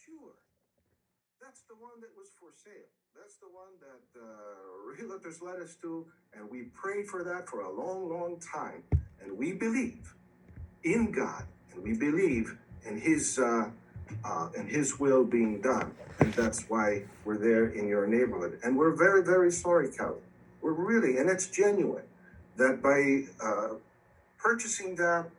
sure that's the one that was for sale. That's the one that realtors led us to, and we prayed for that for a long, long time. And we believe in God, and we believe in His will being done, and that's why we're there in your neighborhood. And we're very, very sorry, Kelly. We're really, and it's genuine, that by purchasing that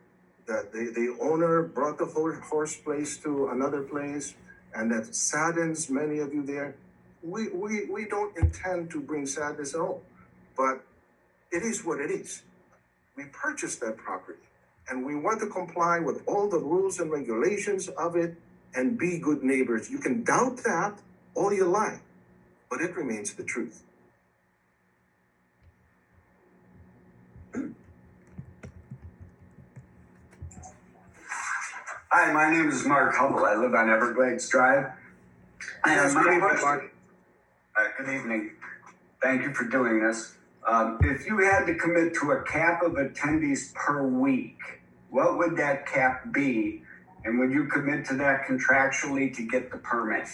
the owner brought the horse place to another place, and that saddens many of you there. We don't intend to bring sadness at all, but it is what it is. We purchased that property, and we want to comply with all the rules and regulations of it and be good neighbors. You can doubt that all you like, but it remains the truth. Hi, my name is Mark Hubble. I live on Everglades Drive. Yes, My good evening, question- Mark. Good evening. Thank you for doing this. If you had to commit to a cap of attendees per week, what would that cap be? And would you commit to that contractually to get the permit?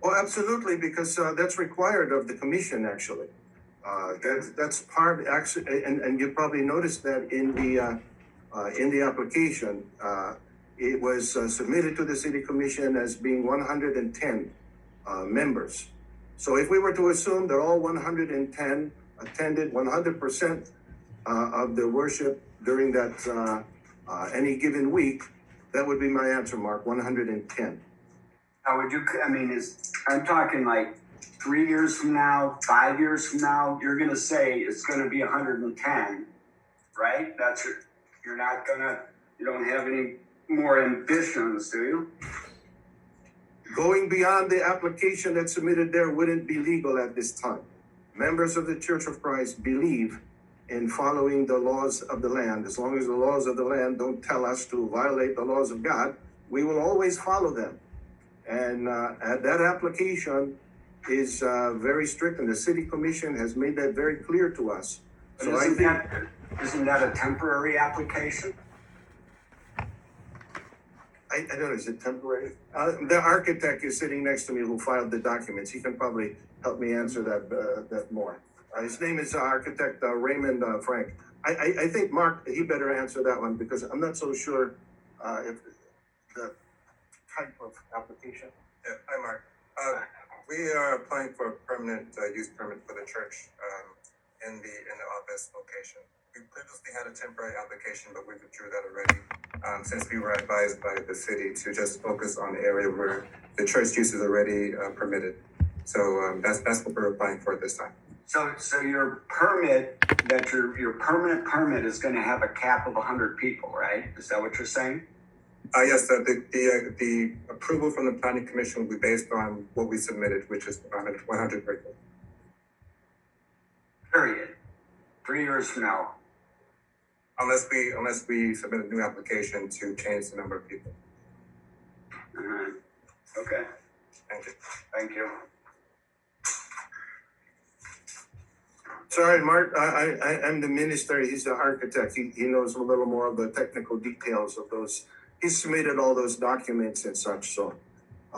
Oh, absolutely, because that's required of the commission, actually. That's part, actually, and you probably noticed that in the application. It was submitted to the city commission as being 110 members. So if we were to assume that all 110 attended 100% of the worship during that any given week, that would be my answer, Mark, 110. Now, I'm talking like 3 years from now, 5 years from now, you're going to say it's going to be 110, right? You don't have any more ambitions, do you? Going beyond the application that's submitted there wouldn't be legal at this time. Members of the Church of Christ believe in following the laws of the land. As long as the laws of the land don't tell us to violate the laws of God, we will always follow them. And that application is very strict, and the city commission has made that very clear to us. So isn't that a temporary application? I don't know, is it temporary? The architect is sitting next to me who filed the documents. He can probably help me answer that more. His name is architect Raymond Frank. I think, Mark, he better answer that one because I'm not so sure if the type of application. Yeah, hi, Mark. We are applying for a permanent use permit for the church in the office location. We previously had a temporary application, but we withdrew that already since we were advised by the city to just focus on the area where the church use is already permitted. So that's what we're applying for this time. So your permit, your permanent permit is going to have a cap of 100 people, right? Is that what you're saying? Yes, the approval from the planning commission will be based on what we submitted, which is 100 people. Period. 3 years from now. Unless we submit a new application to change the number of people. Okay. Thank you. Thank you. Sorry, Mark, I'm the minister. He's the architect. He knows a little more of the technical details of those. He submitted all those documents and such. So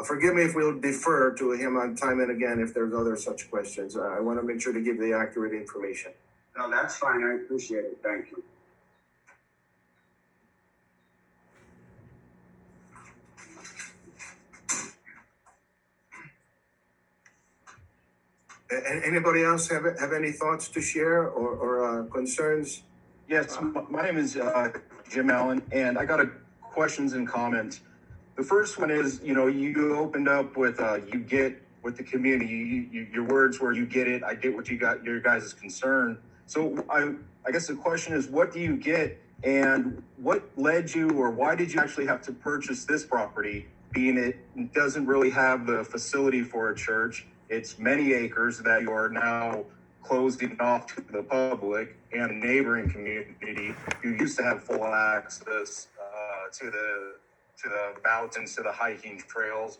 forgive me if we'll defer to him on time and again if there's other such questions. I want to make sure to give the accurate information. No, that's fine. I appreciate it. Thank you. Anybody else have any thoughts to share or concerns? Yes, my name is Jim Allen, and I got questions and comments. The first one is, you opened up with you get with the community. Your words were, you get it. I get what you got. Your guys' concern. So I guess the question is, what do you get, and what led you, or why did you actually have to purchase this property? Being it doesn't really have the facility for a church. It's many acres that you are now closing off to the public and the neighboring community who used to have full access to the mountains, to the hiking trails.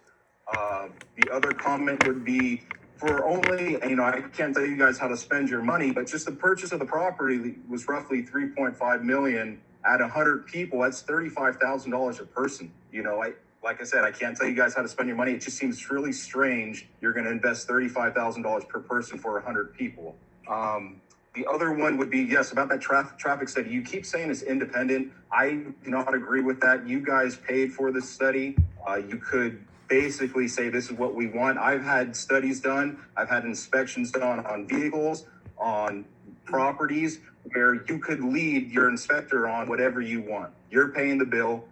The other comment would be for only, I can't tell you guys how to spend your money, but just the purchase of the property was roughly $3.5 million at 100 people. That's $35,000 a person. like I said, I can't tell you guys how to spend your money. It just seems really strange. You're going to invest $35,000 per person for 100 people. The other one would be, yes, about that traffic study. You keep saying it's independent. I do not agree with that. You guys paid for the study. You could basically say this is what we want. I've had studies done. I've had inspections done on vehicles, on properties, where you could lead your inspector on whatever you want. You're paying the bill.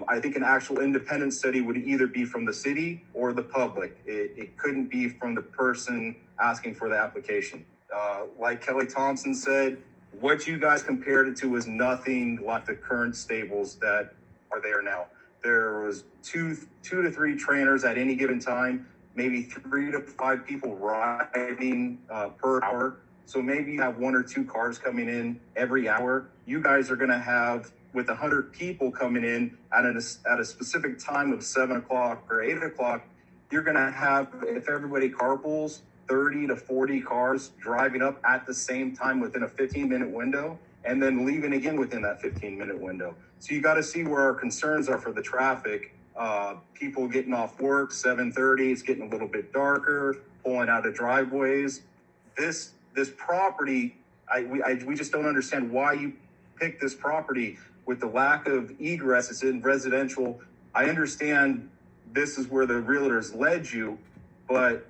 I think an actual independent study would either be from the city or the public. It couldn't be from the person asking for the application. Like Kelly Thompson said, what you guys compared it to was nothing like the current stables that are there now. There was two to three trainers at any given time, maybe 3 to 5 people riding per hour. So maybe you have 1 or 2 cars coming in every hour. You guys are going to have, with 100 people coming in at a specific time of 7 o'clock or 8 o'clock, you're going to have, if everybody carpools, 30 to 40 cars driving up at the same time within a 15-minute window, and then leaving again within that 15-minute window. So you got to see where our concerns are for the traffic. People getting off work, 7:30, it's getting a little bit darker, pulling out of driveways. This property, we just don't understand why you picked this property with the lack of egress. It's in residential. I understand this is where the realtors led you, but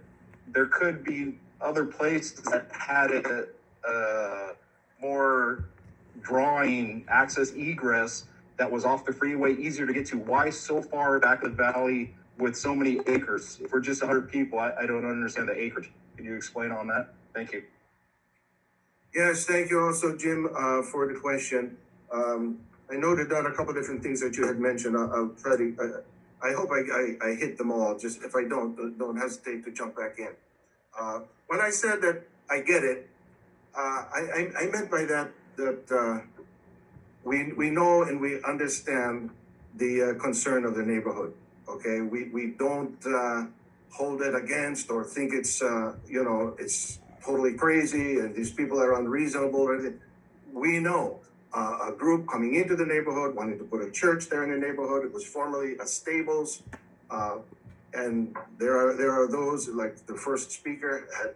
there could be other places that had a more drawing access egress that was off the freeway, easier to get to. Why so far back in the valley with so many acres? If we're just 100 people, I don't understand the acreage. Can you explain on that? Thank you. Yes, thank you also, Jim, for the question. I noted down a couple of different things that you had mentioned. I'll try to, I hope I hit them all. Just if I don't hesitate to jump back in. When I said that I get it, I meant by that we know and we understand the concern of the neighborhood. Okay, we don't hold it against or think it's it's totally crazy and these people are unreasonable or anything. We know a group coming into the neighborhood wanting to put a church there in the neighborhood. It was formerly a stables, and there are those, like the first speaker had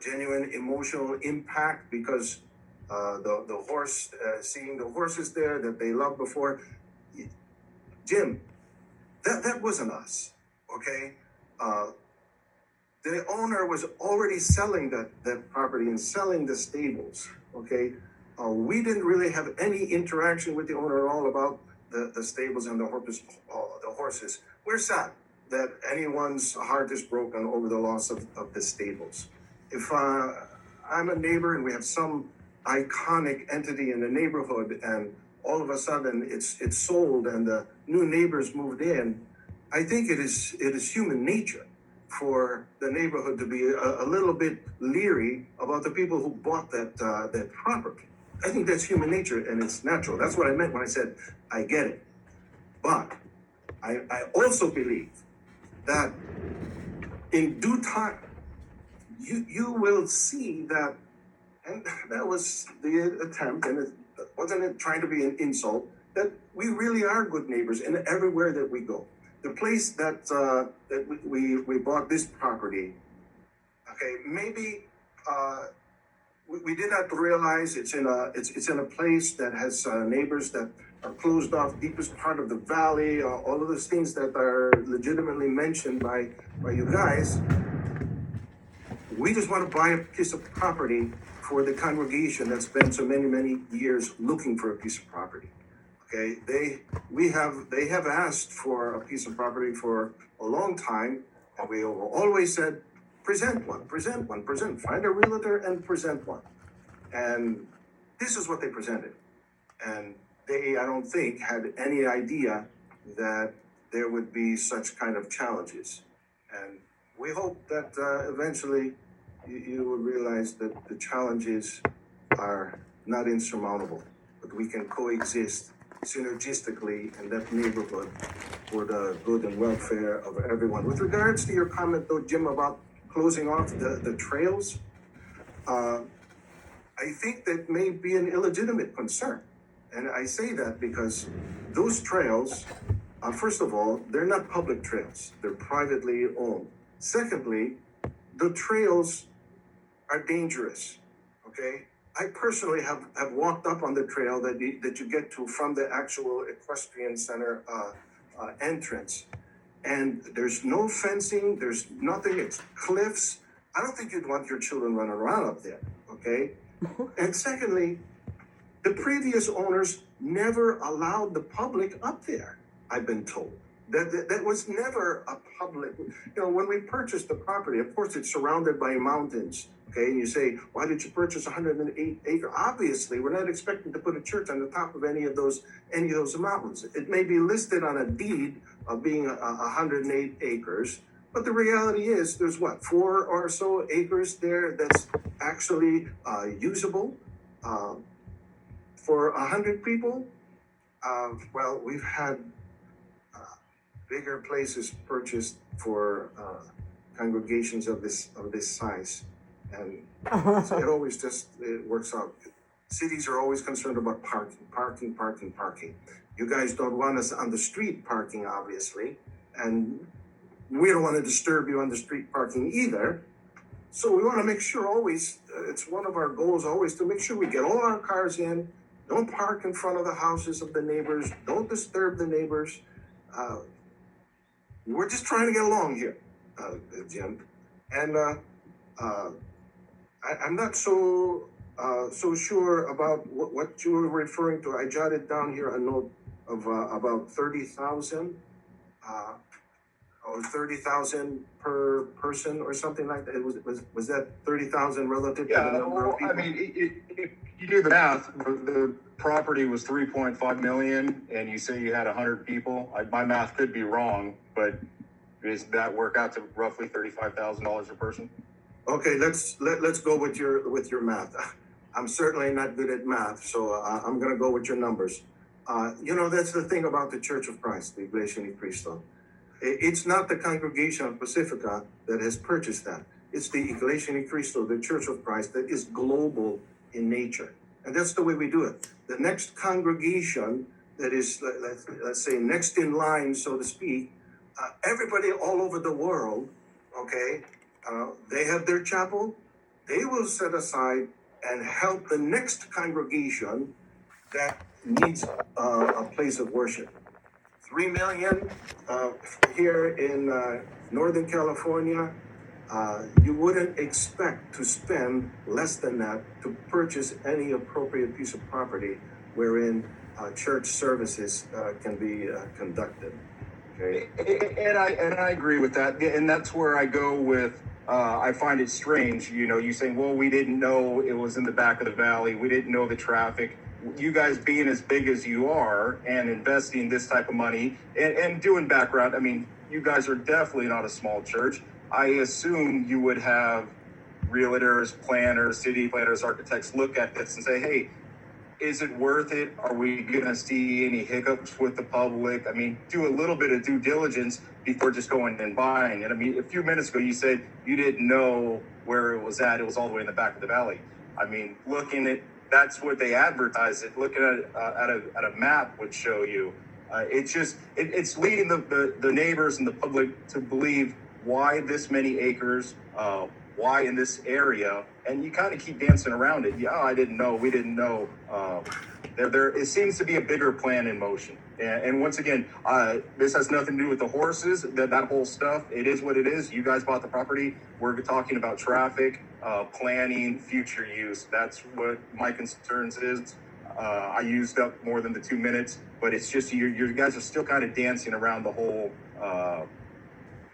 genuine emotional impact because the horse, seeing the horses there that they loved before. Jim, that wasn't us, okay? The owner was already selling that property and selling the stables, okay? We didn't really have any interaction with the owner at all about the stables and the horses. We're sad that anyone's heart is broken over the loss of the stables. If I'm a neighbor and we have some iconic entity in the neighborhood and all of a sudden it's sold and the new neighbors moved in, I think it is human nature for the neighborhood to be a little bit leery about the people who bought that property. I think that's human nature and it's natural. That's what I meant when I said I get it. But I also believe that in due time you will see that, and that was the attempt, and it wasn't trying to be an insult, that we really are good neighbors in everywhere that we go. The place that we bought this property, okay, maybe we did not realize it's in a place that has neighbors that are closed off, deepest part of the valley, all of those things that are legitimately mentioned by you guys. We just want to buy a piece of property for the congregation that spent so many years looking for a piece of property. Okay, they have asked for a piece of property for a long time, and we always said, present one, find a realtor and present one. And this is what they presented. And they, I don't think, had any idea that there would be such kind of challenges. And we hope that eventually you will realize that the challenges are not insurmountable, but we can coexist synergistically in that neighborhood for the good and welfare of everyone. With regards to your comment, though, Jim, about closing off the trails, I think that may be an illegitimate concern. And I say that because those trails First of all, they're not public trails. They're privately owned. Secondly, the trails are dangerous, okay? I personally have walked up on the trail that you get to from the actual equestrian center entrance. And there's no fencing, there's nothing, it's cliffs. I don't think you'd want your children running around up there, okay? And secondly, the previous owners never allowed the public up there, I've been told. That was never a public, when we purchased the property, of course, it's surrounded by mountains, okay? And you say, why did you purchase 108 acre? Obviously, we're not expecting to put a church on the top of any of those mountains. It may be listed on a deed of being 108 acres, but the reality is there's 4 or so acres there that's actually usable for 100 people. Well, we've had bigger places purchased for congregations of this size, and so it always it works out. Cities are always concerned about parking. You guys don't want us on the street parking, obviously, and we don't want to disturb you on the street parking either. So we want to make sure always, it's one of our goals always to make sure we get all our cars in, don't park in front of the houses of the neighbors, don't disturb the neighbors. We're just trying to get along here, Jim. And I'm not so sure about what you were referring to. I jotted down here a note of about 30,000 or 30,000 per person or something like that. Was that 30,000 relative to the number of people? I mean, if you do the math, the property was 3.5 million, and you say you had 100 people. My math could be wrong, but does that work out to roughly $35,000 a person? Okay, let's go with your math. I'm certainly not good at math, so I'm going to go with your numbers. That's the thing about the Church of Christ, the Iglesia ni Cristo. It's not the Congregation of Pacifica that has purchased that. It's the Iglesia ni Cristo, the Church of Christ, that is global in nature. And that's the way we do it. The next congregation that is, let's say, next in line, so to speak, everybody all over the world, okay, they have their chapel. They will set aside and help the next congregation that needs a place of worship. 3 million here in Northern California. You wouldn't expect to spend less than that to purchase any appropriate piece of property wherein church services can be conducted. Okay. And I agree with that, and that's where I go with. I find it strange, you saying, well, we didn't know it was in the back of the valley. We didn't know the traffic. You guys being as big as you are and investing this type of money and doing background. I mean, you guys are definitely not a small church. I assume you would have realtors, planners, city planners, architects look at this and say, hey, is it worth it? Are we going to see any hiccups with the public? I mean, do a little bit of due diligence before just going and buying it. I mean, a few minutes ago, you said you didn't know where it was at. It was all the way in the back of the valley. I mean, looking at, that's what they advertise it. Looking at a map would show you. It's leading the neighbors and the public to believe why this many acres, why in this area, and you kind of keep dancing around it. Yeah, I didn't know, we didn't know. It seems to be a bigger plan in motion. And once again, this has nothing to do with the horses, that whole stuff. It is what it is. You guys bought the property. We're talking about traffic, planning, future use. That's what my concerns is. I used up more than the 2 minutes, but it's just you guys are still kind of dancing around the whole.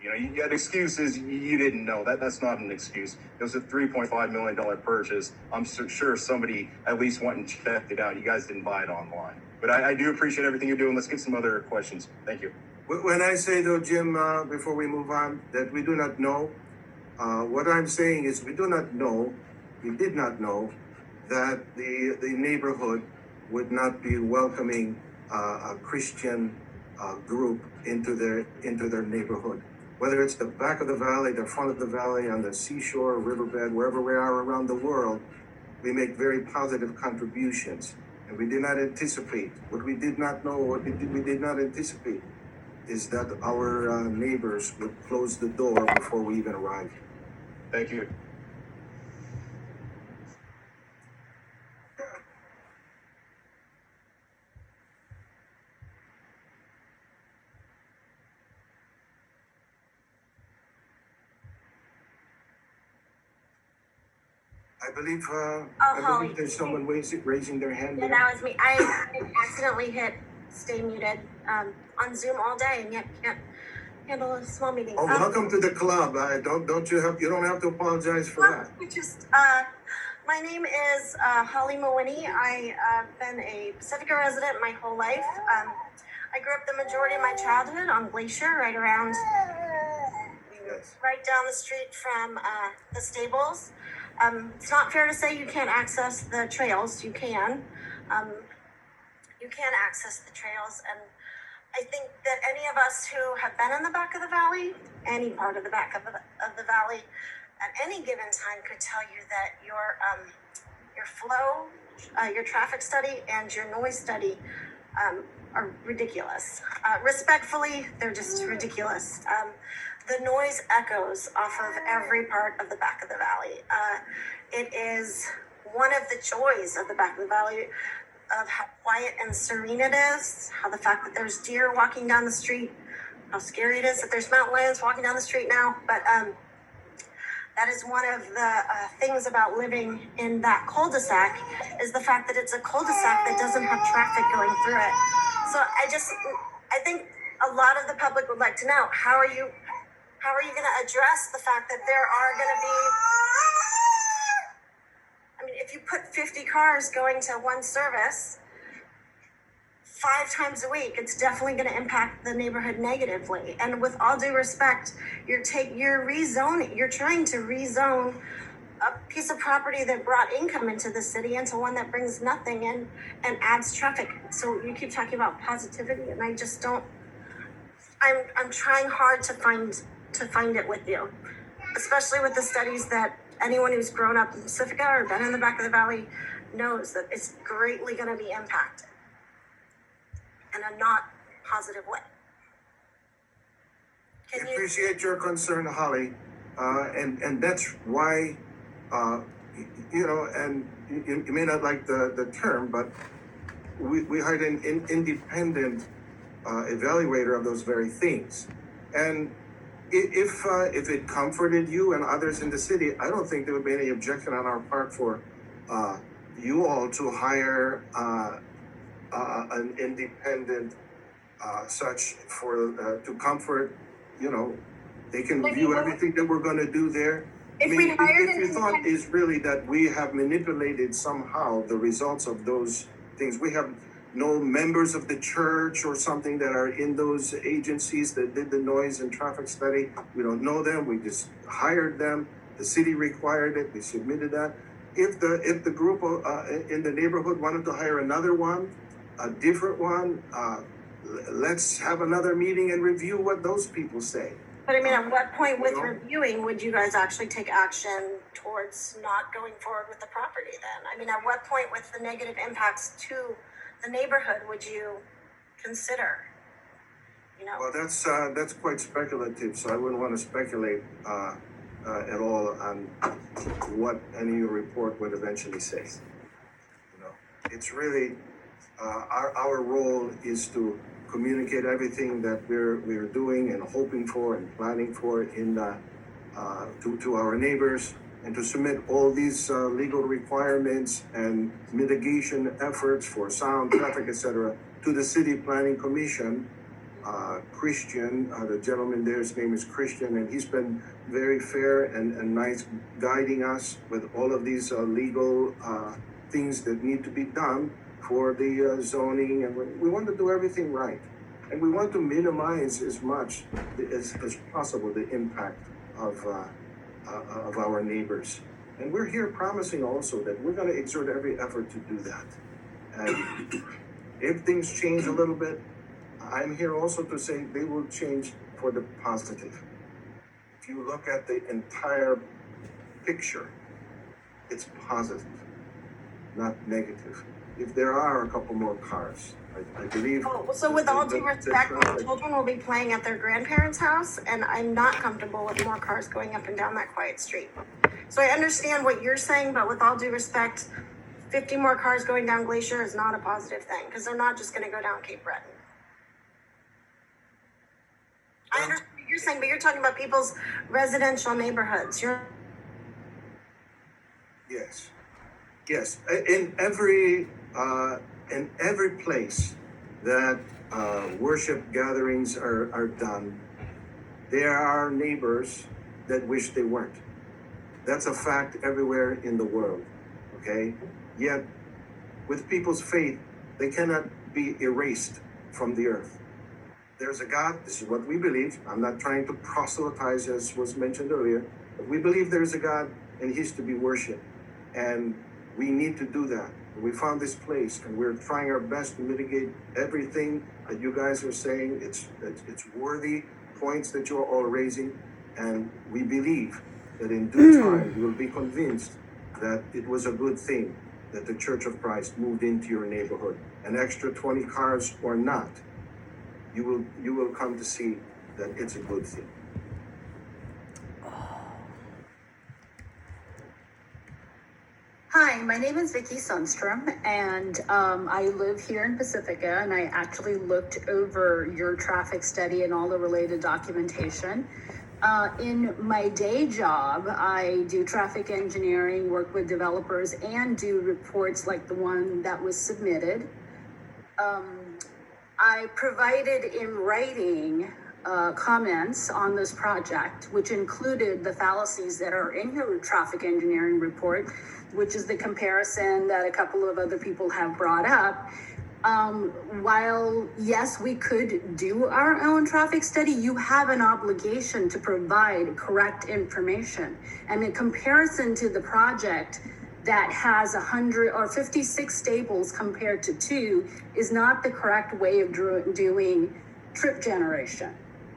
You had excuses. You didn't know that. That's not an excuse. It was a $3.5 million purchase. I'm sure somebody at least went and checked it out. You guys didn't buy it online. But I do appreciate everything you're doing. Let's get some other questions. Thank you. When I say, though, Jim, before we move on, that we do not know, what I'm saying is we did not know that the neighborhood would not be welcoming a Christian group into their neighborhood. Whether it's the back of the valley, the front of the valley, on the seashore, riverbed, wherever we are around the world, we make very positive contributions. And we did not anticipate what we did not know, we did not anticipate is that our neighbors would close the door before we even arrive. Thank you. I believe, Holly. there's someone raising their hand Yeah, there. that was me. I accidentally hit stay muted on Zoom all day, and yet can't handle a small meeting. Oh, welcome to the club. You don't have to apologize for that. My name is Holly Mawini. I've been a Pacifica resident my whole life. I grew up the majority of my childhood on Glacier, right around, Yes. right down the street from the stables. It's not fair to say you can't access the trails. You can. You can access the trails, and I think that any of us who have been in the back of the valley, any part of the back of the valley, at any given time could tell you that your flow, your traffic study, and your noise study are ridiculous. Respectfully, they're just ridiculous. The noise echoes off of every part of the back of the valley. It is one of the joys of the back of the valley, of how quiet and serene it is, how the fact that there's deer walking down the street, how scary it is that there's mountain lions walking down the street now. But that is one of the things about living in that cul-de-sac, is the fact that it's a cul-de-sac that doesn't have traffic going through it. So I think a lot of the public would like to know, how are you going to address the fact that there are going to be, if you put 50 cars going to one service 5 times a week, it's definitely going to impact the neighborhood negatively. And with all due respect, you're trying to rezone a piece of property that brought income into the city into one that brings nothing in and adds traffic. So you keep talking about positivity, and I just don't. I'm trying hard to find it with you, especially with the studies that anyone who's grown up in Pacifica or been in the back of the valley knows that it's greatly going to be impacted in a not positive way. I appreciate your concern, Holly, and that's why, and you may not like the term, but we hired an independent evaluator of those very things. And if it comforted you and others in the city, I don't think there would be any objection on our part for you all to hire an independent such for to comfort. They can review everything that we're going to do there. If your thought is really that we have manipulated somehow the results of those things, we have no members of the church or something that are in those agencies that did the noise and traffic study. We don't know them. We just hired them. The city required it. We submitted that. If the group in the neighborhood wanted to hire another one, a different one, let's have another meeting and review what those people say. But at what point with reviewing would you guys actually take action towards not going forward with the property then? At what point with the negative impacts to the neighborhood would you consider? Well, that's quite speculative, so I wouldn't want to speculate at all on what any report would eventually say. It's really our role is to communicate everything that we're doing and hoping for and planning for to our neighbors, and to submit all these legal requirements and mitigation efforts for sound, traffic, etc., to the City Planning Commission. Christian, the gentleman there, his name is Christian, and he's been very fair and nice, guiding us with all of these legal things that need to be done for the zoning, and we want to do everything right, and we want to minimize as much as possible the impact of our neighbors. And we're here promising also that we're going to exert every effort to do that. And if things change a little bit, I'm here also to say they will change for the positive. If you look at the entire picture, it's positive, not negative. if there are a couple more cars. I believe. Oh, so with all due respect, my traffic- children will be playing at their grandparents' house, and I'm not comfortable with more cars going up and down that quiet street. So I understand what you're saying, but with all due respect, 50 more cars going down Glacier is not a positive thing, because they're not just gonna go down Cape Breton. I understand what you're saying, but you're talking about people's residential neighborhoods. Yes, yes. In every place that worship gatherings are done, there are neighbors that wish they weren't. That's a fact everywhere in the world. Okay, yet with people's faith, they cannot be erased from the earth. There's a God. This is what we believe. I'm not trying to proselytize, as was mentioned earlier, but we believe there is a God and He's to be worshipped. And we need to do that. We found this place, and we're trying our best to mitigate everything that you guys are saying. It's worthy points that you're all raising, and we believe that in due time you will be convinced that it was a good thing that the Church of Christ moved into your neighborhood. An extra 20 cars or not, you will come to see that it's a good thing. Hi, my name is Vicky Sundstrom, and I live here in Pacifica, and I actually looked over your traffic study and all the related documentation. In my day job, I do traffic engineering, work with developers, and do reports like the one that was submitted. I provided in writing comments on this project, which included the fallacies that are in your traffic engineering report, which is the comparison that a couple of other people have brought up. While, yes, we could do our own traffic study, you have an obligation to provide correct information. And in comparison to the project that has 100 or 56 stables compared to 2 is not the correct way of doing trip generation.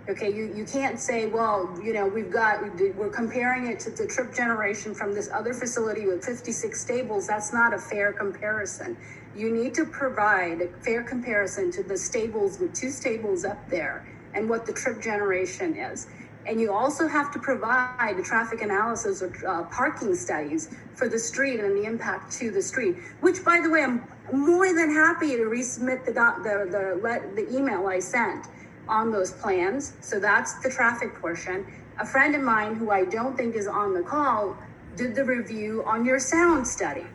Okay, you can't say, well, you know, we're comparing it to the trip generation from this other facility with 56 stables. That's not a fair comparison. You need to provide a fair comparison to the stables with 2 stables up there and what the trip generation is. And you also have to provide a traffic analysis or parking studies for the street and the impact to the street, which, by the way, I'm more than happy to resubmit the email I sent on those plans. So that's the traffic portion. A friend of mine who I don't think is on the call did the review on your sound study.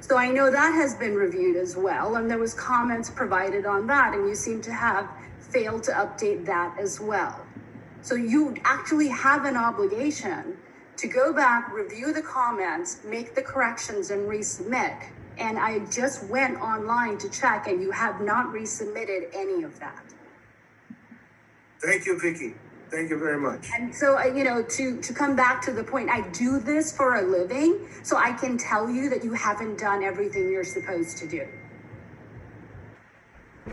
So I know that has been reviewed as well, and there was comments provided on that, and you seem to have failed to update that as well. So you actually have an obligation to go back, review the comments, make the corrections, and resubmit. And I just went online to check, and you have not resubmitted any of that. Thank you, Vicky. Thank you very much. And so, to come back to the point, I do this for a living, so I can tell you that you haven't done everything you're supposed to do.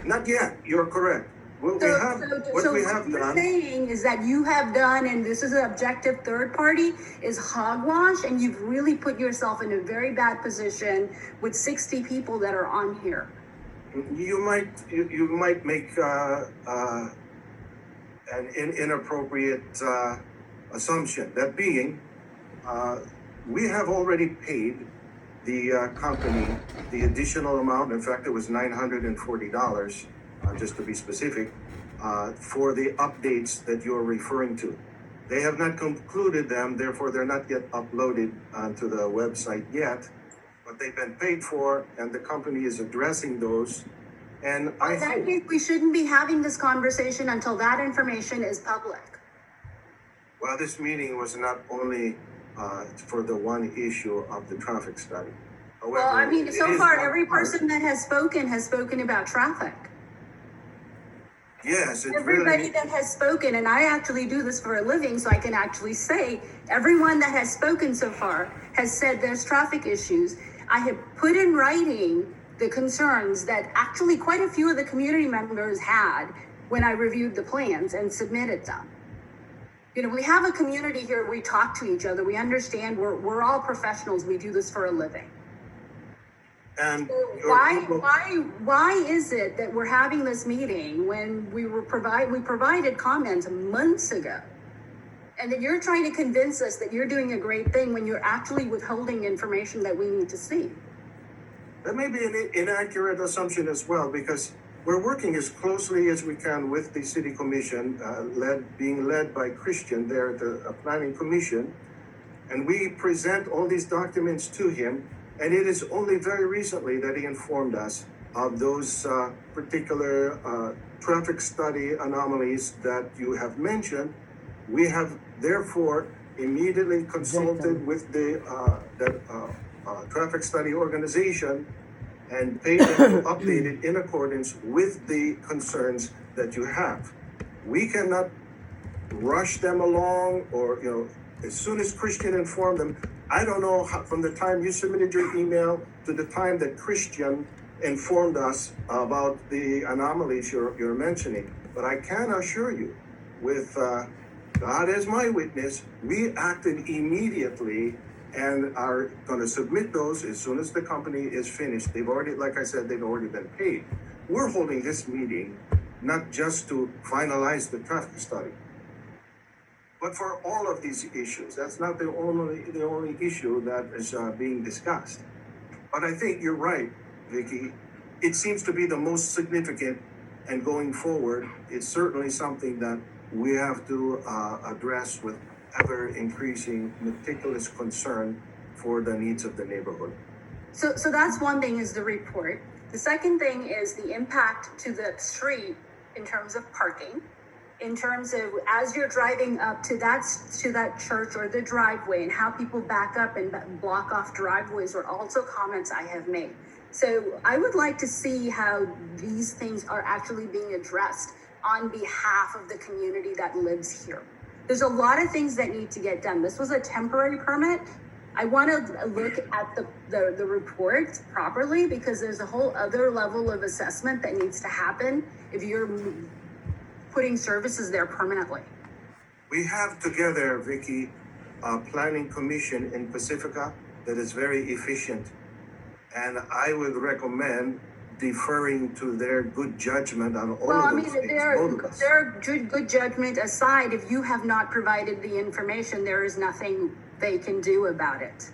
Not yet. You're correct. What we have done. Saying is that you have done, and this is an objective third party, is hogwash, and you've really put yourself in a very bad position with 60 people that are on here. You might make an inappropriate assumption. That being, we have already paid the company the additional amount. In fact, it was $940, just to be specific, for the updates that you're referring to. They have not concluded them, therefore they're not yet uploaded onto the website yet, but they've been paid for, and the company is addressing those. And I think we shouldn't be having this conversation until that information is public. Well, this meeting was not only for the one issue of the traffic study. However, well, I mean, so far, every person that has spoken about traffic. Yes, it's everybody really... that has spoken, and I actually do this for a living, so I can actually say everyone that has spoken so far has said there's traffic issues. I have put in writing the concerns that actually quite a few of the community members had when I reviewed the plans and submitted them. You know, we have a community here, we talk to each other, we understand, we're all professionals, we do this for a living. And Why is it that we're having this meeting when we provided comments months ago? And that you're trying to convince us that you're doing a great thing when you're actually withholding information that we need to see. that may be an inaccurate assumption as well, because we're working as closely as we can with the city commission, being led by Christian there at the planning commission. And we present all these documents to him. And it is only very recently that he informed us of those particular traffic study anomalies that you have mentioned. We have therefore immediately consulted with the traffic study organization and paid them to update it in accordance with the concerns that you have. We cannot rush them along, or as soon as Christian informed them. I don't know how, from the time you submitted your email to the time that Christian informed us about the anomalies you're mentioning, but I can assure you, with God as my witness, we acted immediately and are going to submit those as soon as the company is finished. They've already, like I said, they've already been paid. We're holding this meeting not just to finalize the traffic study, but for all of these issues. That's not the only issue that is being discussed. But I think you're right, Vicky. It seems to be the most significant, and going forward, it's certainly something that we have to address with ever increasing meticulous concern for the needs of the neighborhood. So that's one thing, is the report. The second thing is the impact to the street in terms of parking, in terms of as you're driving up to that church or the driveway, and how people back up and block off driveways are also comments I have made. So I would like to see how these things are actually being addressed on behalf of the community that lives here. There's a lot of things that need to get done. This was a temporary permit. I want to look at the report properly, because there's a whole other level of assessment that needs to happen if you're putting services there permanently. We have together, Vicky, a planning commission in Pacifica that is very efficient. And I would recommend deferring to their good judgment on all of those things. Their good judgment aside, if you have not provided the information, there is nothing they can do about it.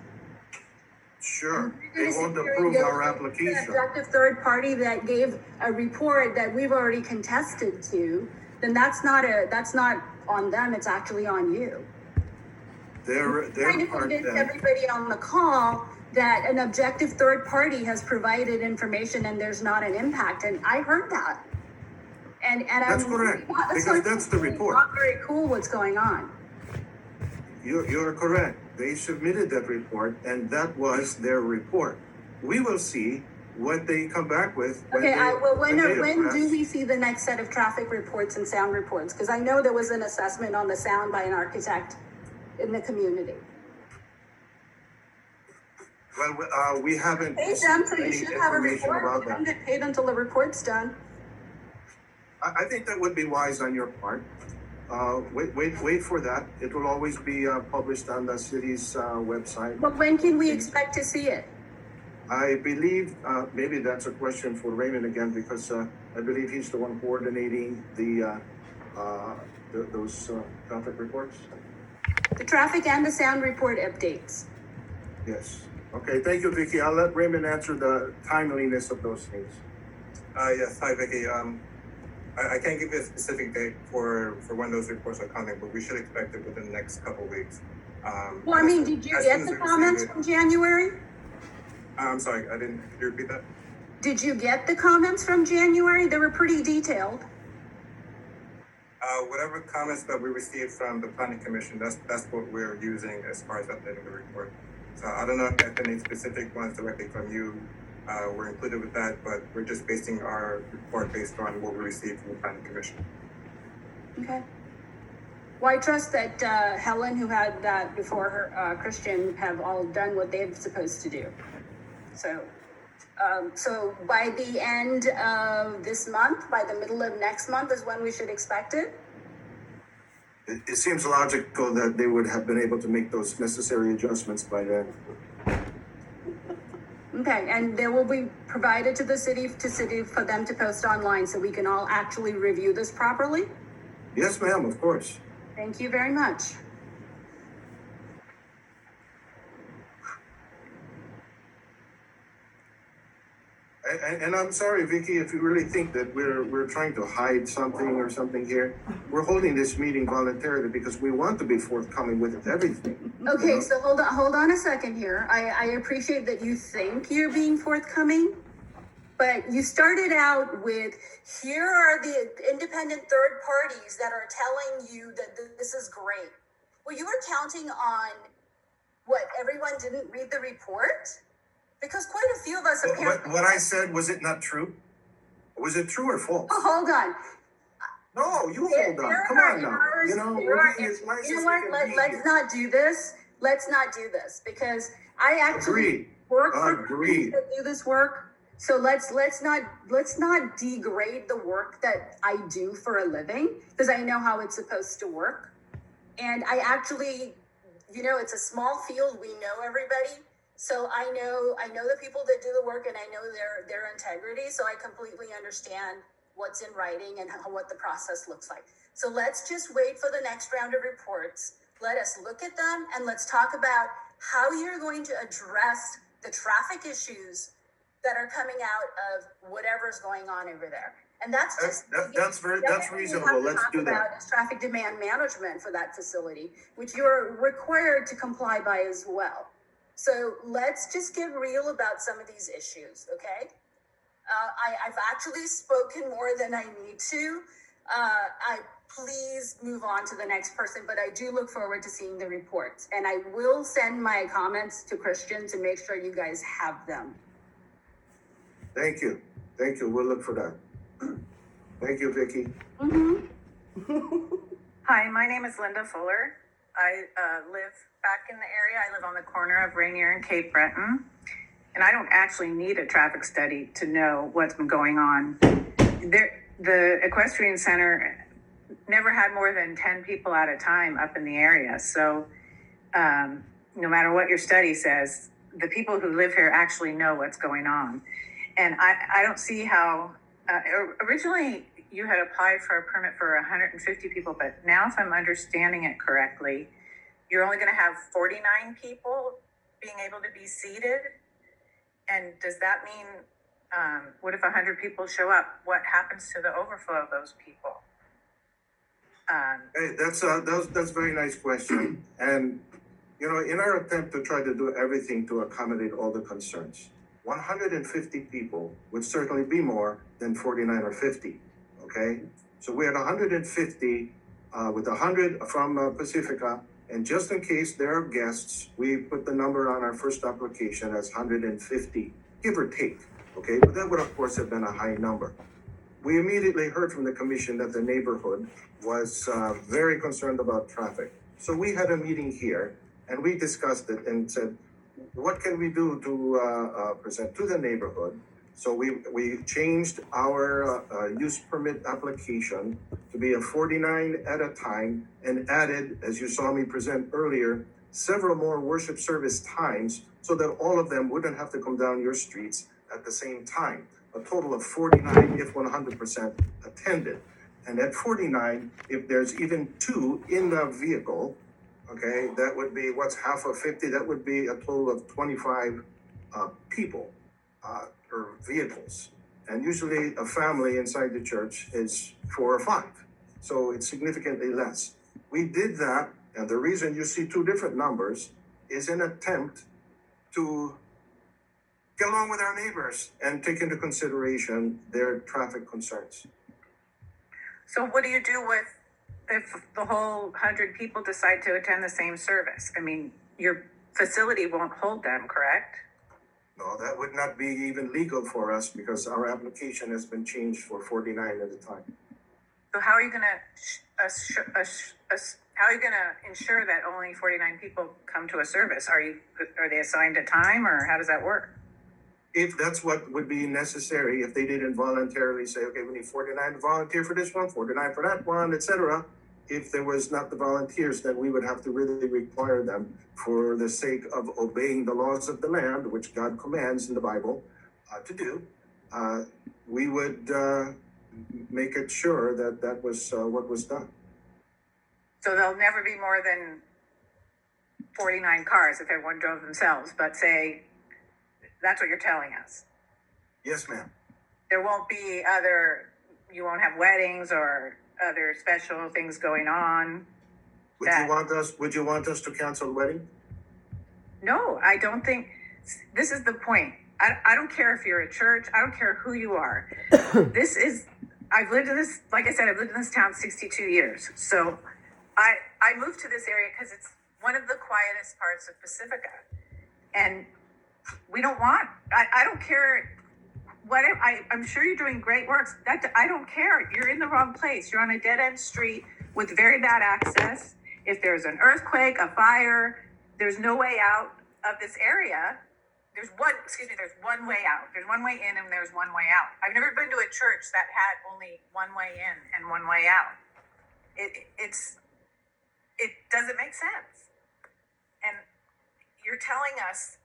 Sure, they won't approve our application. An objective third party that gave a report that we've already contested to, then that's not on them, it's actually on you. They're trying to convince everybody on the call that an objective third party has provided information and there's not an impact, and I heard that. And that's correct, because that's the report. Not very cool what's going on. You're correct. They submitted that report, and that was their report. We will see what they come back with. When do we see the next set of traffic reports and sound reports? Because I know there was an assessment on the sound by an architect in the community. Well, we haven't. Paid them, so you should have a report. You don't get paid until the report's done. I think that would be wise on your part. Wait for that. It will always be published on the city's website. But when can we expect to see it? I believe maybe that's a question for Raymond again, because I believe he's the one coordinating those traffic reports. The traffic and the sound report updates. Yes. Okay. Thank you, Vicky. I'll let Raymond answer the timeliness of those things. Yes. Hi, Vicky. I can't give you a specific date for when those reports are coming, but we should expect it within the next couple of weeks. Did you get the comments from January? I'm sorry, I didn't. Could you repeat that? Did you get the comments from January? They were pretty detailed. Whatever comments that we received from the planning commission, that's what we're using as far as updating the report. So I don't know if any specific ones directly from you were included with that, but we're just basing our report based on what we received from the planning commission. Okay. Well, I trust that Helen, who had that before her, Christian, have all done what they're supposed to do. So by the end of this month, by the middle of next month is when we should expect it? It seems logical that they would have been able to make those necessary adjustments by then. Okay, and they will be provided to the city for them to post online so we can all actually review this properly? Yes, ma'am, of course. Thank you very much. And I'm sorry, Vicky, if you really think that we're trying to hide something or something here. We're holding this meeting voluntarily because we want to be forthcoming with everything. Okay, so hold on a second here. I appreciate that you think you're being forthcoming, but you started out with, here are the independent third parties that are telling you that this is great. Well, you were counting on what, everyone didn't read the report? Because quite a few of us apparently. What I said, was it not true? Was it true or false? Oh, hold on. No, you hold on. Come on now. You know, we're being as nice as we can be Let's here. not do this. Let's not do this because I actually Agreed. work for Agreed. people that do this work. So let's not degrade the work that I do for a living because I know how it's supposed to work. And I actually, it's a small field. We know everybody. So I know the people that do the work and I know their integrity. So I completely understand what's in writing and what the process looks like. So let's just wait for the next round of reports. Let us look at them and let's talk about how you're going to address the traffic issues that are coming out of whatever's going on over there. And that's that's reasonable. Let's do that. Is traffic demand management for that facility, which you're required to comply by as well. So let's just get real about some of these issues, okay? I've actually spoken more than I need to. Please move on to the next person, but I do look forward to seeing the reports. And I will send my comments to Christian to make sure you guys have them. Thank you. Thank you. We'll look for that. Thank you, Vicky. Hi, my name is Linda Fuller. I live back in the area. I live on the corner of Rainier and Cape Breton. And I don't actually need a traffic study to know what's been going on. The equestrian center never had more than 10 people at a time up in the area. So no matter what your study says, the people who live here actually know what's going on. And I don't see how, originally you had applied for a permit for 150 people, but now if I'm understanding it correctly, you're only going to have 49 people being able to be seated. And does that mean, what if 100 people show up? What happens to the overflow of those people? Hey, that's a very nice question. And, in our attempt to try to do everything to accommodate all the concerns, 150 people would certainly be more than 49 or 50, okay? So we had 150 with 100 from Pacifica, and just in case there are guests, we put the number on our first application as 150, give or take, okay? But that would, of course, have been a high number. We immediately heard from the commission that the neighborhood was very concerned about traffic. So we had a meeting here, and we discussed it and said, what can we do to present to the neighborhood? So we changed our use permit application to be a 49 at a time and added, as you saw me present earlier, several more worship service times so that all of them wouldn't have to come down your streets at the same time. A total of 49 if 100% attended. And at 49, if there's even 2 in the vehicle, okay, that would be what's half of 50, that would be a total of 25 people or vehicles. And usually a family inside the church is 4 or 5. So it's significantly less. We did that, and the reason you see 2 different numbers is an attempt to get along with our neighbors and take into consideration their traffic concerns. So what do you do if the whole 100 people decide to attend the same service? I mean, your facility won't hold them, correct? No, that would not be even legal for us because our application has been changed for 49 at a time. So how are you going to ensure that only 49 people come to a service? Are they assigned a time, or how does that work? If that's what would be necessary, if they didn't voluntarily say, okay, we need 49 to volunteer for this one, 49 for that one, etc., if there was not the volunteers, then we would have to really require them for the sake of obeying the laws of the land, which God commands in the Bible to do. We would make it sure that that was what was done. So there'll never be more than 49 cars if everyone drove themselves, but say, that's what you're telling us. Yes, ma'am. There won't be you won't have weddings or other special things going on. Would you want us to cancel the wedding? No, I don't think, this is the point. I don't care if you're a church, I don't care who you are. I've lived in this, like I said, I've lived in this town 62 years. So I moved to this area because it's one of the quietest parts of Pacifica. And we don't want, I don't care, I'm sure you're doing great work. I don't care. You're in the wrong place. You're on a dead end street with very bad access. If there's an earthquake, a fire, there's no way out of this area. There's one way out. There's one way in and there's one way out. I've never been to a church that had only one way in and one way out. It doesn't make sense. And you're telling us,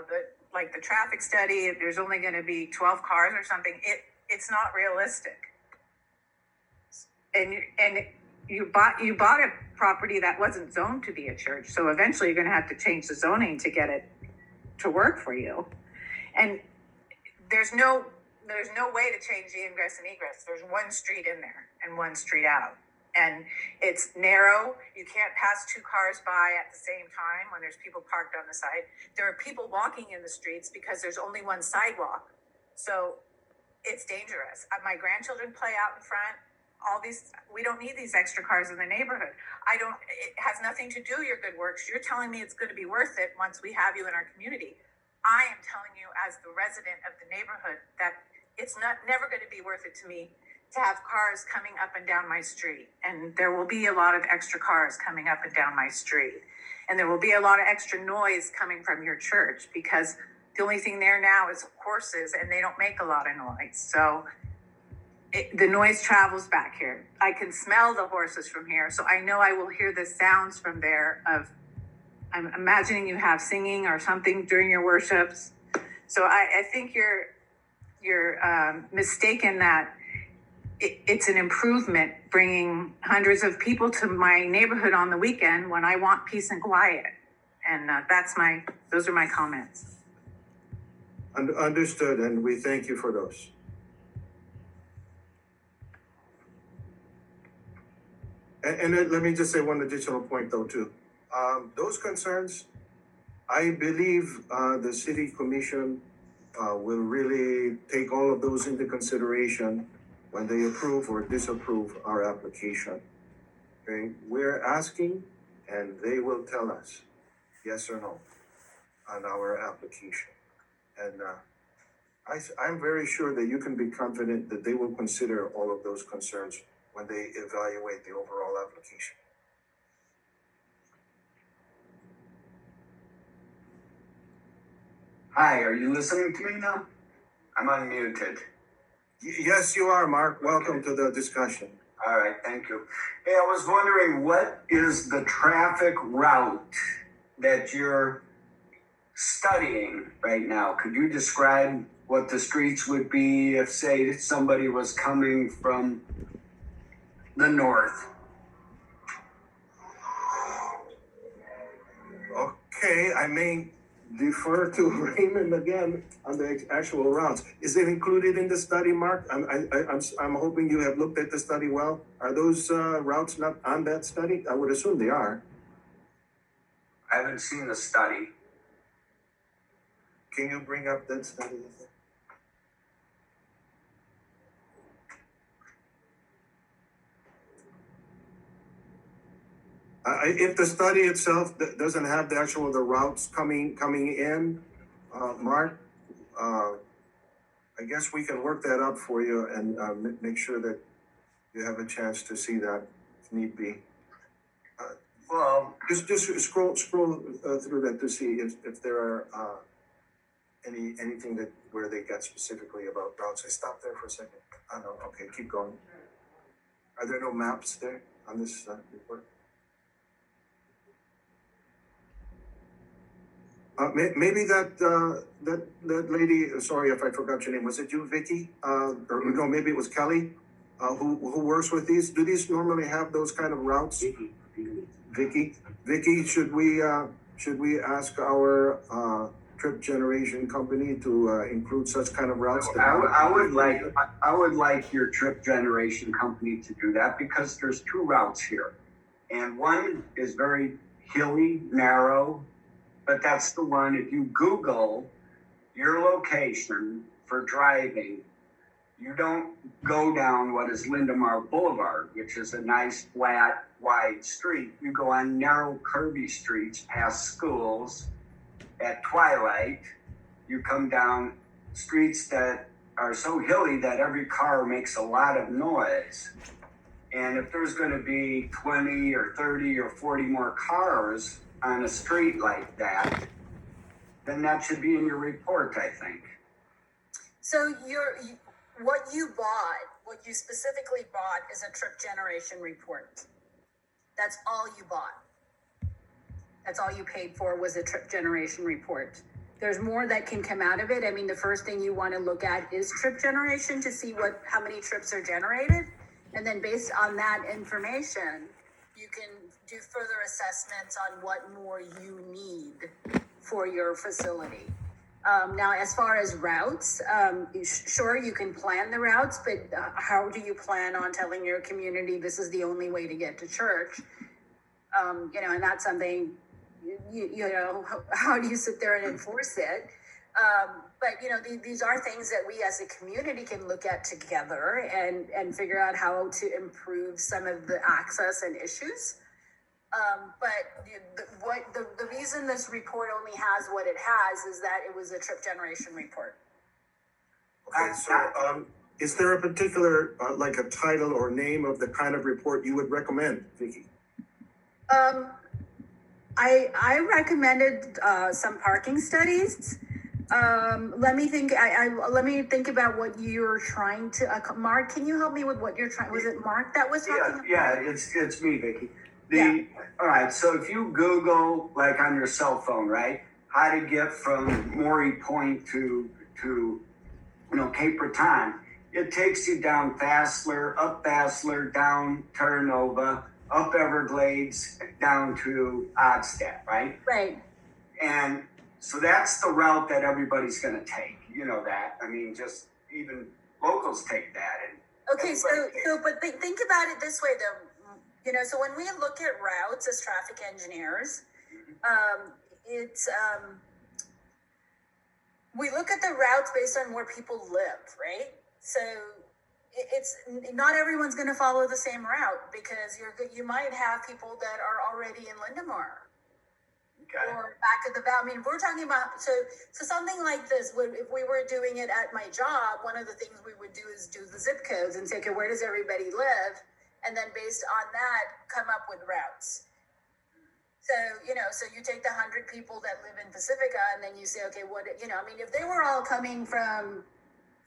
that the traffic study, there's only going to be 12 cars or something. It's not realistic. And you bought a property that wasn't zoned to be a church. So eventually you're going to have to change the zoning to get it to work for you. And there's no way to change the ingress and egress. There's one street in there and one street out. And it's narrow. You can't pass two cars by at the same time when there's people parked on the side. There are people walking in the streets because there's only one sidewalk. So it's dangerous. My grandchildren play out in front. We don't need these extra cars in the neighborhood. It has nothing to do with your good works. You're telling me it's going to be worth it once we have you in our community. I am telling you as the resident of the neighborhood that it's never going to be worth it to me to have cars coming up and down my street. And there will be a lot of extra cars coming up and down my street. And there will be a lot of extra noise coming from your church because the only thing there now is horses and they don't make a lot of noise. So the noise travels back here. I can smell the horses from here. So I know I will hear the sounds from there I'm imagining you have singing or something during your worships. So I think you're mistaken that it's an improvement bringing hundreds of people to my neighborhood on the weekend when I want peace and quiet. And those are my comments. Understood, and we thank you for those. And let me just say one additional point, though, too. Those concerns, I believe the city commission will really take all of those into consideration when they approve or disapprove our application. Okay, we're asking, and they will tell us yes or no on our application. And I'm very sure that you can be confident that they will consider all of those concerns when they evaluate the overall application. Hi, are you listening to me now? I'm unmuted. Yes, you are, Mark. Welcome to the discussion. All right, thank you. Hey, I was wondering, what is the traffic route that you're studying right now? Could you describe what the streets would be if, say, somebody was coming from the north? Okay, I may defer to Raymond again on the actual routes. Is it included in the study, Mark? I'm hoping you have looked at the study well. Are those routes not on that study? I would assume they are. I haven't seen the study. Can you bring up that study? If the study itself doesn't have the routes coming in, Mark, I guess we can work that up for you and make sure that you have a chance to see that if need be. Well, just scroll through that to see if there are anything where they got specifically about routes. I stopped there for a second. Oh no, okay, keep going. Are there no maps there? on this report? Maybe that lady. Sorry if I forgot your name. Was it you, Vicky? Or no, maybe it was Kelly, who works with these. Do these normally have those kind of routes? Vicky, should we ask our trip generation company to include such kind of routes? I would like your trip generation company to do that, because there's two routes here. And one is very hilly, narrow, but that's the one, if you Google your location for driving, you don't go down what is Lindemar Boulevard, which is a nice, flat, wide street. You go on narrow, curvy streets past schools. At twilight, you come down streets that are so hilly that every car makes a lot of noise. And if there's going to be 20 or 30 or 40 more cars on a street like that, then that should be in your report, I think. So what you specifically bought is a trip generation report. That's all you bought. That's all you paid for was a trip generation report. There's more that can come out of it. I mean, the first thing you want to look at is trip generation to see how many trips are generated. And then based on that information, you can do further assessments on what more you need for your facility. Now, as far as routes, sure, you can plan the routes, but how do you plan on telling your community this is the only way to get to church? And that's something, how do you sit there and enforce it? But these are things that we as a community can look at together and figure out how to improve some of the access and issues. But the reason this report only has what it has is that it was a trip generation report. Okay, so is there a particular like a title or name of the kind of report you would recommend, Vicky? I recommended some parking studies. Let me think. Let me think about what you're trying to. Mark, can you help me with what you're trying? Was it Mark that was talking? Yeah, it's me, Vicky. Yeah. All right. So if you Google, like on your cell phone, right, how to get from Maury Point to Cape Breton, it takes you down Fassler, up Fassler, down Terranova, up Everglades, down to Oddstadt, right? Right. And so that's the route that everybody's going to take. You know that. I mean, just even locals take that. And okay, but think about it this way, though. So when we look at routes as traffic engineers, we look at the routes based on where people live, right? So it's not everyone's going to follow the same route, because you might have people that are already in Lindemar. Okay. Or back at the valley. I mean, if we're talking about so something like this, if we were doing it at my job, one of the things we would do is do the zip codes and say, okay, where does everybody live? And then based on that, come up with routes. So, so you take the 100 people that live in Pacifica, and then you say, okay, if they were all coming from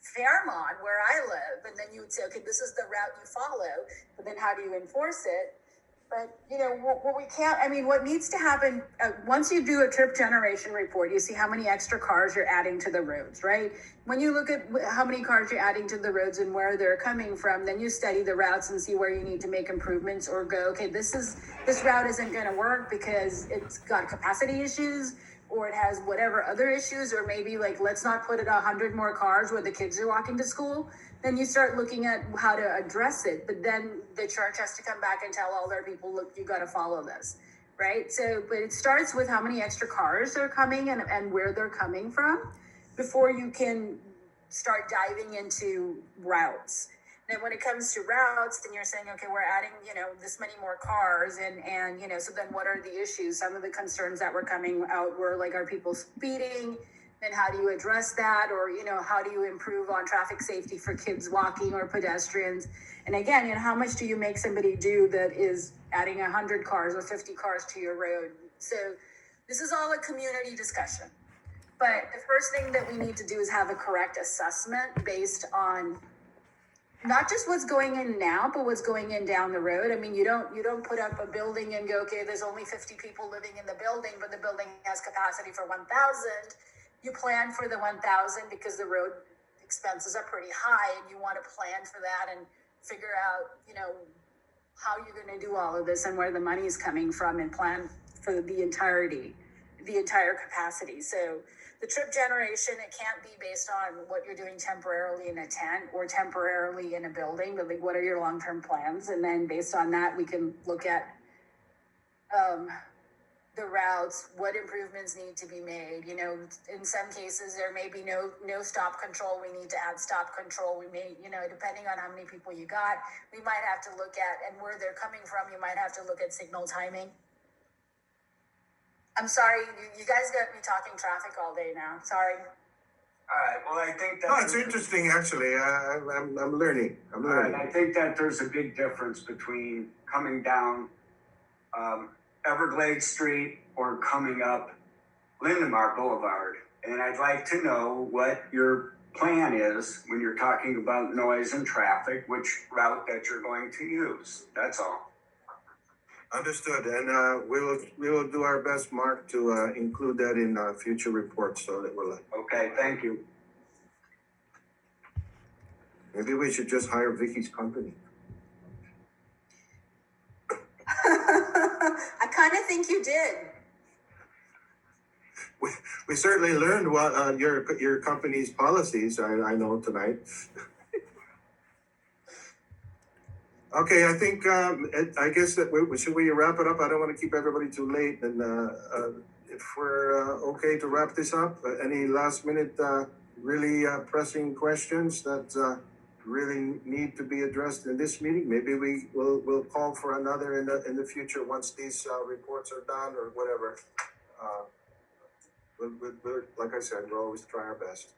Fairmont, where I live, and then you would say, okay, this is the route you follow, but then how do you enforce it? But, what needs to happen, once you do a trip generation report, you see how many extra cars you're adding to the roads, right? When you look at how many cars you're adding to the roads and where they're coming from, then you study the routes and see where you need to make improvements, or go, okay, this route isn't going to work because it's got capacity issues, or it has whatever other issues, or maybe let's not put it 100 more cars where the kids are walking to school. Then you start looking at how to address it. But then the church has to come back and tell all their people, look, you got to follow this, right? So, but it starts with how many extra cars are coming and where they're coming from before you can start diving into routes. Then when it comes to routes, then you're saying, okay, we're adding, this many more cars and so then what are the issues? Some of the concerns that were coming out were are people speeding? And how do you address that? Or, how do you improve on traffic safety for kids walking or pedestrians? And again, how much do you make somebody do that is adding 100 cars or 50 cars to your road? So this is all a community discussion. But the first thing that we need to do is have a correct assessment based on not just what's going in now, but what's going in down the road. I mean, you don't put up a building and go, okay, there's only 50 people living in the building, but the building has capacity for 1,000. You plan for the 1,000 because the road expenses are pretty high, and you want to plan for that and figure out, how you're going to do all of this and where the money is coming from, and plan for the entire capacity. So the trip generation, it can't be based on what you're doing temporarily in a tent or temporarily in a building, but like, what are your long-term plans? And then based on that, we can look at the routes, what improvements need to be made. In some cases, there may be no stop control. We need to add stop control. We may, depending on how many people you got, we might have to look at, and where they're coming from, you might have to look at signal timing. I'm sorry, you guys got me talking traffic all day now. Sorry. All right, well, I think No, it's interesting, actually. I'm learning. All right, I think that there's a big difference between coming down Everglades Street or coming up Lindemar Boulevard. And I'd like to know what your plan is when you're talking about noise and traffic, which route that you're going to use. That's all. Understood, and we will do our best, Mark, to include that in future reports, so that we'll. Okay, thank you. Maybe we should just hire Vicky's company. I kind of think you did. We certainly learned what your company's policies. I know tonight. Okay, I think I guess that should we wrap it up? I don't want to keep everybody too late, and if we're okay to wrap this up, any last minute really pressing questions that really need to be addressed in this meeting? Maybe we'll call for another in the future once these reports are done or whatever. Like I said, we'll always try our best.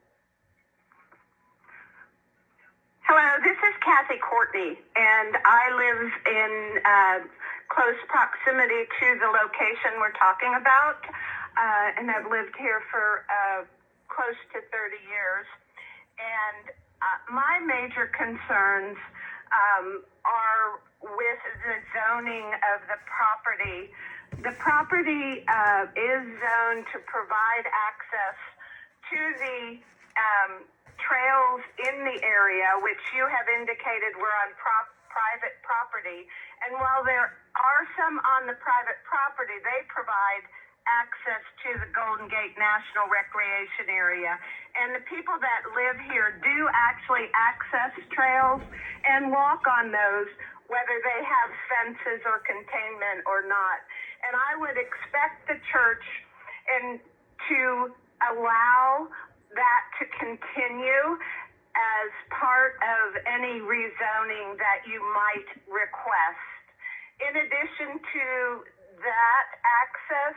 Hello, this is Kathy Courtney, and I live in close proximity to the location we're talking about, and I've lived here for close to 30 years. And my major concerns are with the zoning of the property. The property is zoned to provide access to the trails in the area, which you have indicated were on private property. And while there are some on the private property, they provide access to the Golden Gate National Recreation Area. And the people that live here do actually access trails and walk on those, whether they have fences or containment or not. And I would expect the church to allow that to continue as part of any rezoning that you might request. In addition to that access,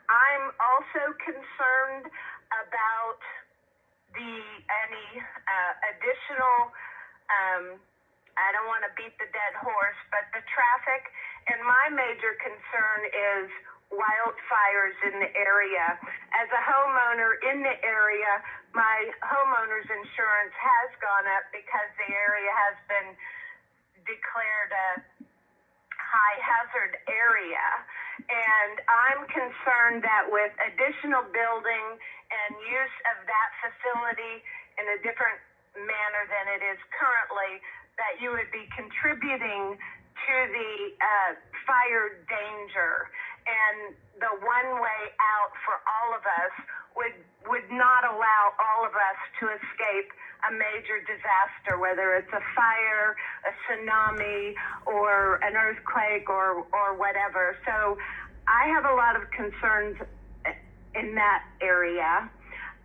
I'm also concerned about any additional, I don't want to beat the dead horse, but the traffic. And my major concern is wildfires in the area. As a homeowner in the area, my homeowner's insurance has gone up because the area has been declared a high hazard area. And I'm concerned that with additional building and use of that facility in a different manner than it is currently, that you would be contributing to the fire danger. And the one way out for all of us would not allow all of us to escape a major disaster, whether it's a fire, a tsunami, or an earthquake, or whatever. So I have a lot of concerns in that area.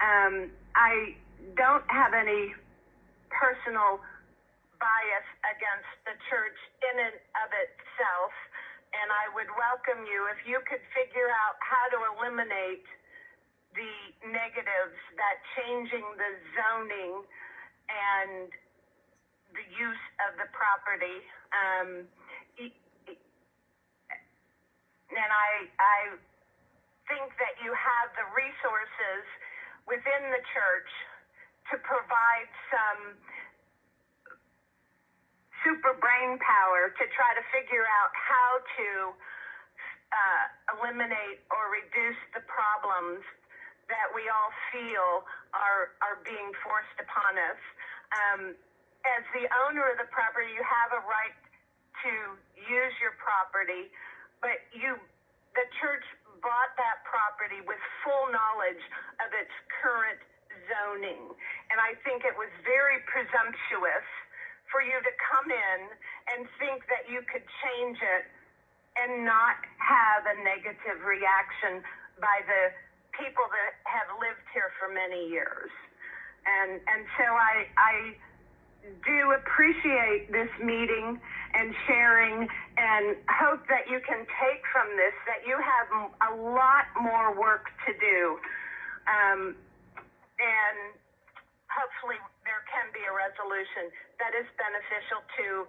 I don't have any personal bias against the church in and of itself, and I would welcome you if you could figure out how to eliminate the negatives that changing the zoning and the use of the property. And I think that you have the resources within the church to provide some super brain power to try to figure out how to eliminate or reduce the problems that we all feel are being forced upon us. As the owner of the property, you have a right to use your property, but the church bought that property with full knowledge of its current zoning. And I think it was very presumptuous for you to come in and think that you could change it and not have a negative reaction by the people that have lived here for many years. And so I do appreciate this meeting and sharing, and hope that you can take from this that you have a lot more work to do. And hopefully there can be a resolution that is beneficial to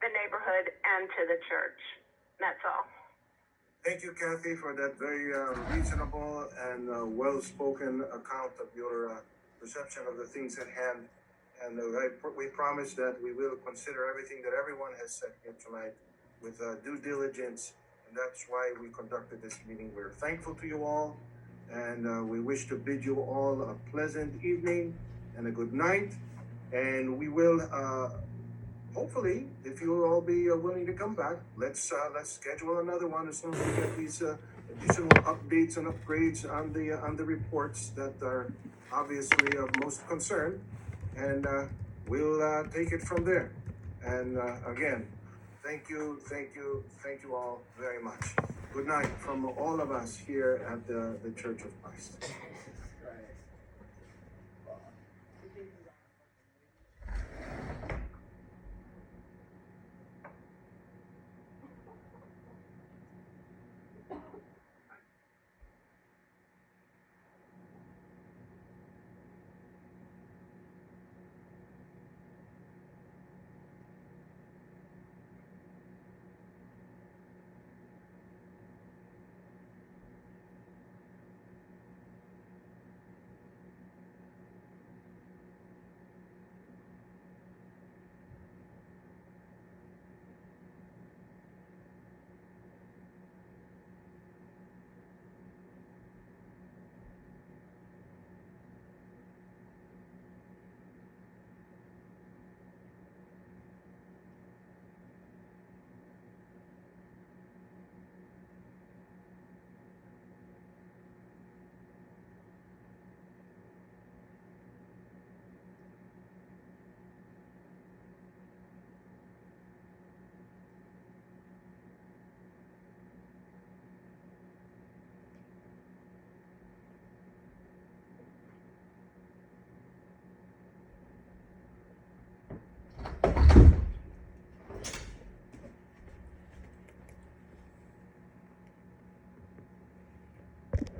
the neighborhood and to the church. That's all. Thank you, Kathy, for that very reasonable and well-spoken account of your perception of the things at hand. And we promise that we will consider everything that everyone has said here tonight with due diligence. And that's why we conducted this meeting. We're thankful to you all. And we wish to bid you all a pleasant evening and a good night. And we will, hopefully, if you will all be willing to come back, let's schedule another one as soon as we get these additional updates and upgrades on the reports that are obviously of most concern. And we'll take it from there. And again, thank you all very much. Good night from all of us here at the Church of Christ.